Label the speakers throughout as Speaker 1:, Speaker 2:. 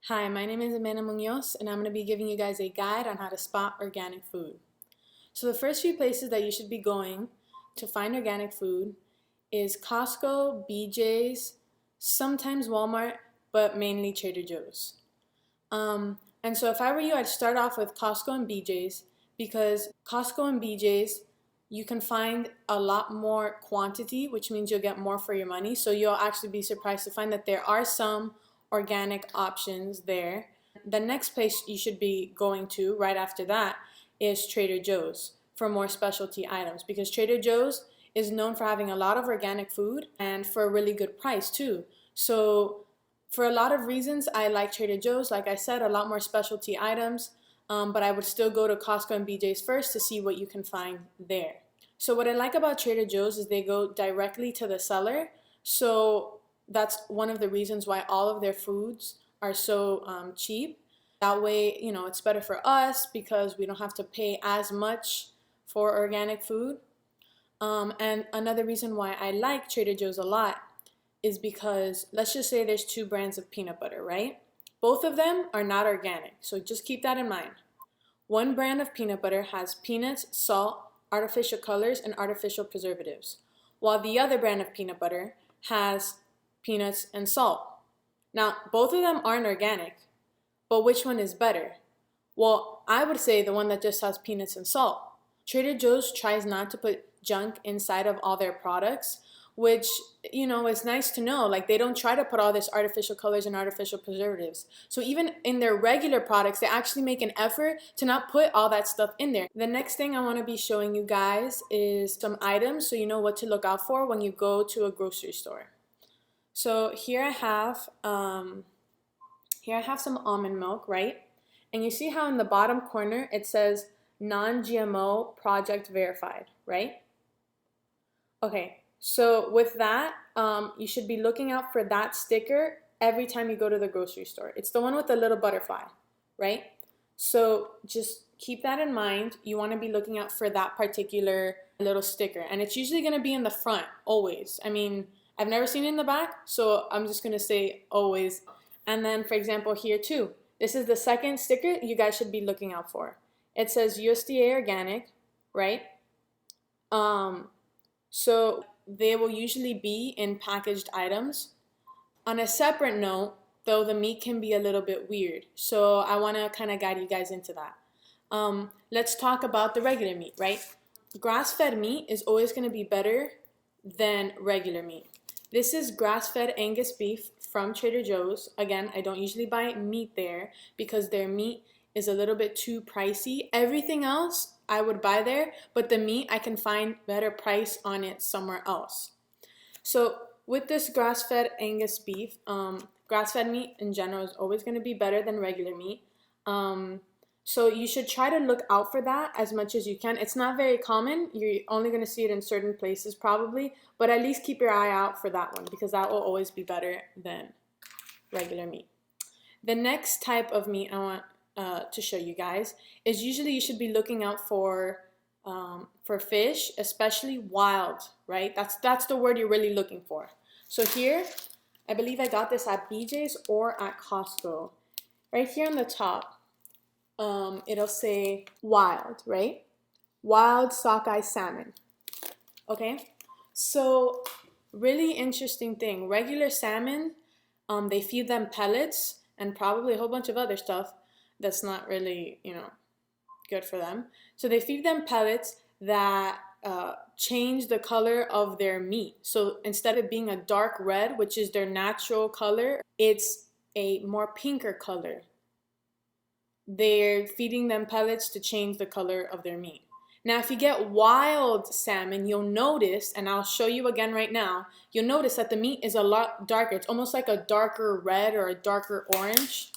Speaker 1: Hi, my name is Amanda Munoz, and I'm going to be giving you guys a guide on how to spot organic food. So the first few places that you should be going to find organic food is Costco, BJ's, sometimes Walmart, but mainly Trader Joe's. And so if I were you, I'd start off with Costco and BJ's because Costco and BJ's, you can find a lot more quantity, which means you'll get more for your money. So you'll actually be surprised to find that there are some organic options there. The next place you should be going to right after that is Trader Joe's for more specialty items because Trader Joe's is known for having a lot of organic food and for a really good price too. So for a lot of reasons, I like Trader Joe's. Like I said, a lot more specialty items, but I would still go to Costco and BJ's first to see what you can find there. So what I like about Trader Joe's is they go directly to the seller. So that's one of the reasons why all of their foods are so cheap. That way, it's better for us because we don't have to pay as much for organic food. And another reason why I like Trader Joe's a lot is because let's just say there's two brands of peanut butter, right? Both of them are not organic, so just keep that in mind. One brand of peanut butter has peanuts, salt, artificial colors, and artificial preservatives, while the other brand of peanut butter has peanuts and salt. Now, both of them aren't organic, but which one is better? Well, I would say the one that just has peanuts and salt. Trader Joe's tries not to put junk inside of all their products, which, is nice to know. Like, they don't try to put all this artificial colors and artificial preservatives. So even in their regular products, they actually make an effort to not put all that stuff in there. The next thing I want to be showing you guys is some items so you know what to look out for when you go to a grocery store. So here I have some almond milk, right? And you see how in the bottom corner it says non-GMO project verified, right? Okay, so with that, you should be looking out for that sticker every time you go to the grocery store. It's the one with the little butterfly, right? So just keep that in mind. You want to be looking out for that particular little sticker. And it's usually going to be in the front, always. I mean, I've never seen it in the back, so I'm just going to say always. And then, for example, here too. This is the second sticker you guys should be looking out for. It says USDA organic, right? So they will usually be in packaged items. On a separate note, though, the meat can be a little bit weird. So I want to kind of guide you guys into that. Let's talk about the regular meat, right? Grass-fed meat is always going to be better than regular meat. This is grass-fed Angus beef from Trader Joe's. Again, I don't usually buy meat there because their meat is a little bit too pricey. Everything else I would buy there, but the meat I can find better price on it somewhere else. So with this grass-fed Angus beef, grass-fed meat in general is always going to be better than regular meat. So you should try to look out for that as much as you can. It's not very common. You're only going to see it in certain places probably, but at least keep your eye out for that one because that will always be better than regular meat. The next type of meat I want to show you guys is usually you should be looking out for fish, especially wild, right? That's the word you're really looking for. So here, I believe I got this at BJ's or at Costco. Right here on the top, it'll say wild, right? Wild sockeye salmon. Okay, so really interesting thing. Regular salmon, they feed them pellets and probably a whole bunch of other stuff that's not really, good for them. So they feed them pellets that change the color of their meat. So instead of being a dark red, which is their natural color, it's a more pinker color. They're feeding them pellets to change the color of their meat. Now, if you get wild salmon, you'll notice, and I'll show you again right now, you'll notice that the meat is a lot darker. It's almost like a darker red or a darker orange.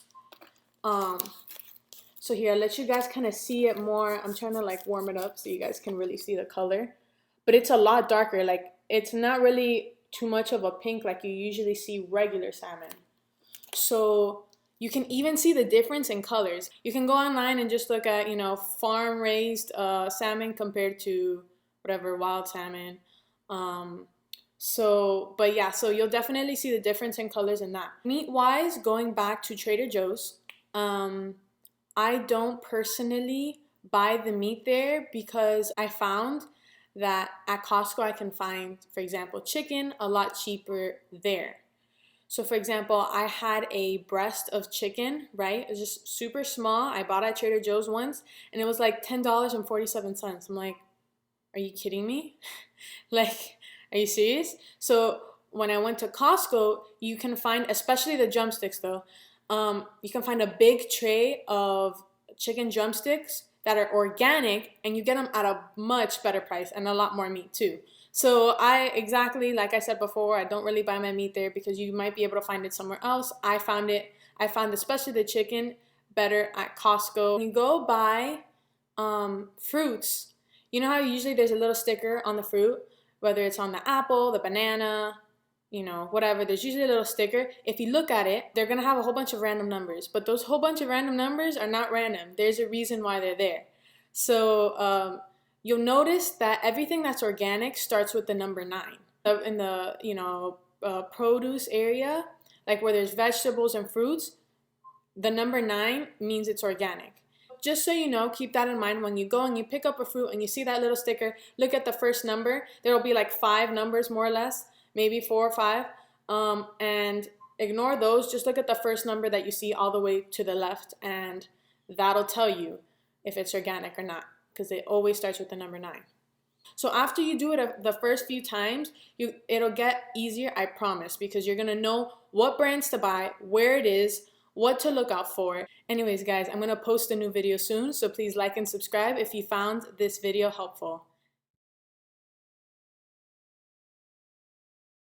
Speaker 1: So here, I'll let you guys kind of see it more. I'm trying to like warm it up so you guys can really see the color. But it's a lot darker. Like, it's not really too much of a pink like you usually see regular salmon. So you can even see the difference in colors. You can go online and just look at, farm-raised salmon compared to whatever wild salmon. So, but yeah, so you'll definitely see the difference in colors in that. Meat-wise, going back to Trader Joe's, I don't personally buy the meat there because I found that at Costco I can find, for example, chicken a lot cheaper there. So for example, I had a breast of chicken, right? It was just super small. I bought at Trader Joe's once and it was like $10.47. I'm like, are you kidding me? Like, are you serious? So when I went to Costco, you can find, especially the drumsticks though, you can find a big tray of chicken drumsticks that are organic and you get them at a much better price and a lot more meat too. So exactly like I said before, I don't really buy my meat there because you might be able to find it somewhere else. I found especially the chicken better at Costco. When you go buy fruits, you know how usually there's a little sticker on the fruit, whether it's on the apple, the banana, you know, whatever, there's usually a little sticker. If you look at it, they're gonna have a whole bunch of random numbers, but those whole bunch of random numbers are not random. There's a reason why they're there. So you'll notice that everything that's organic starts with the number 9. In the, produce area, like where there's vegetables and fruits, the number 9 means it's organic. Just so you know, keep that in mind when you go and you pick up a fruit and you see that little sticker, look at the first number. There will be like 5 numbers more or less, maybe 4 or 5, and ignore those. Just look at the first number that you see all the way to the left, and that'll tell you if it's organic or not, because it always starts with the number 9. So after you do it the first few times, it'll get easier, I promise, because you're gonna know what brands to buy, where it is, what to look out for. Anyways, guys, I'm gonna post a new video soon, so please like and subscribe if you found this video helpful.